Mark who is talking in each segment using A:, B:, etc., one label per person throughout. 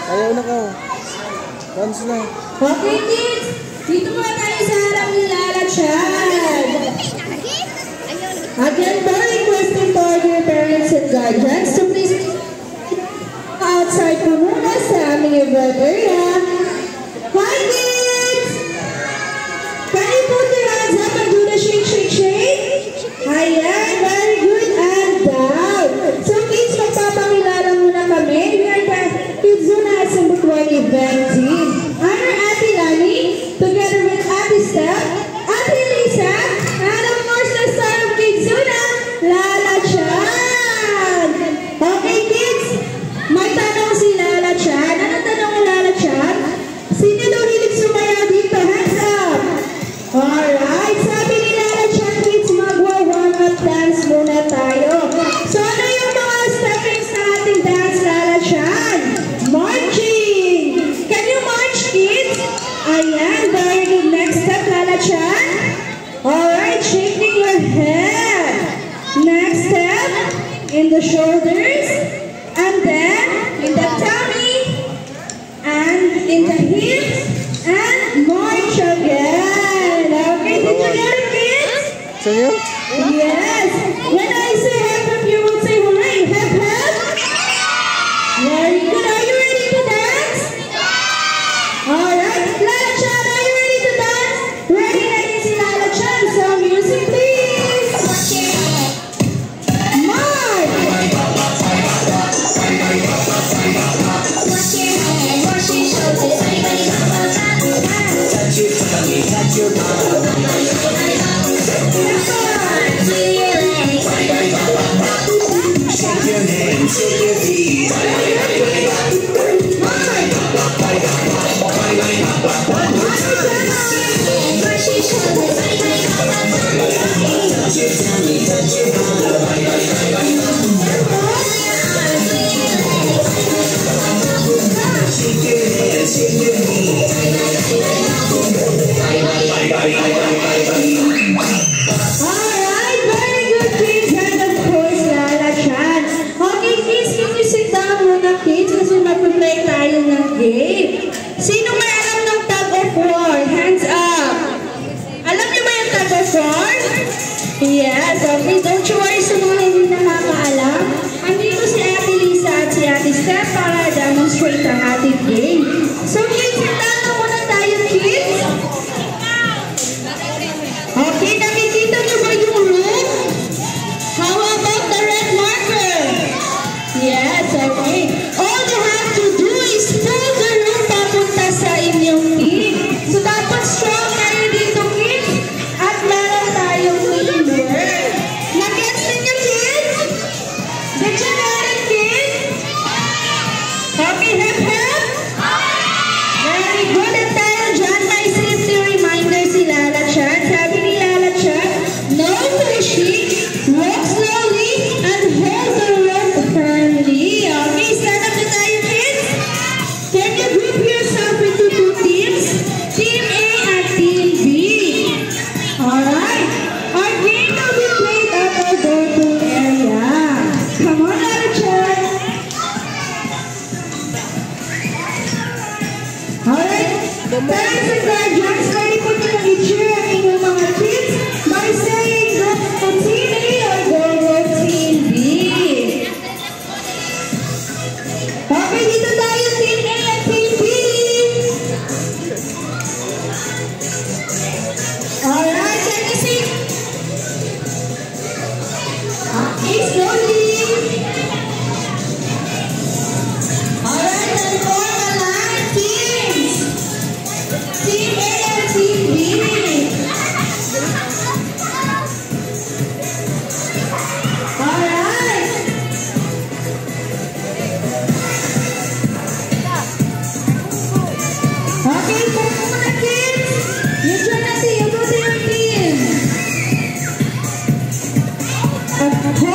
A: Ayaw na ka. Dance na.
B: Okay, kids. Dito muna tayo sa harap ni Lala Chan. Again, very requesting for your parents and guardians to please outside po muna sa aming event area. Hi, kids! Can you put your hands up and do the shake, shake, shake? Ayan, very good. And down. So, kids, magpapakilala muna kami. We are the Kidzuna Sumbutuan event team. I'm your Ate Lani, together with Ate Steph, Ate Lisa, and of course, the star of Kidzuna, Lala Chan. Okay, kids, may tanong si Lala Chan. Anong tanong ni Lala Chan? Sino daw hilig sumaya dito? Hands up! Alright, sabi ni Lala Chan, kids, magwa-warm up dance muna tayo. So, ano yung mga steppings na ating dance, Lala Chan? Marching! Can you march, kids? Ayan, very good. Next step, Lala Chan. Alright, shaking your head. Next step, in the shoulders, and then in the tummy, and in the hips, and march again. Okay, did you get it, kids?
A: Sa'yo?
B: Yes. When I say hep hep, you will say hooray. Hep hep. Very good. Are you ready to dance? Alright. Lala Chan, are you ready to dance? Ready, ready, si Lala Chan. So music, please. March. Alright, very good, kids, and of course, Lala Chan. Okay, kids, can you sit down muna, kids, kasi mag-play tayo ng game. Sino may alam ng tug of war? Hands up! Alam niyo ba yung tug of war? Yes, okay, don't you worry sa mga hindi nakakaalam. Andito si Ate Lisa at si Ate Steph para demonstrate ang ating game. So, kids, handa na muna tayo, kids. Okay, nakikita niyo ba yung room? How about the red marker? Yes, okay. All you have to do is pull the room papunta sa inyong team. So, dapat strong tayo dito, kids. At meron tayong teamwork. Nag-gets ninyo, kids? Did you get it, kids? Okay, hep hep?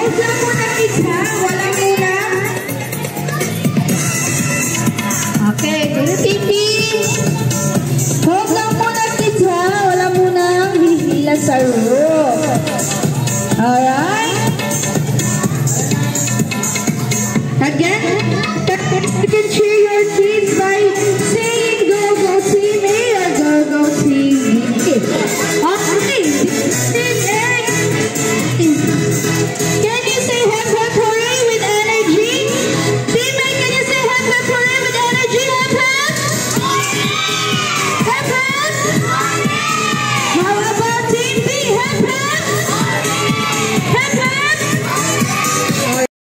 B: Both referees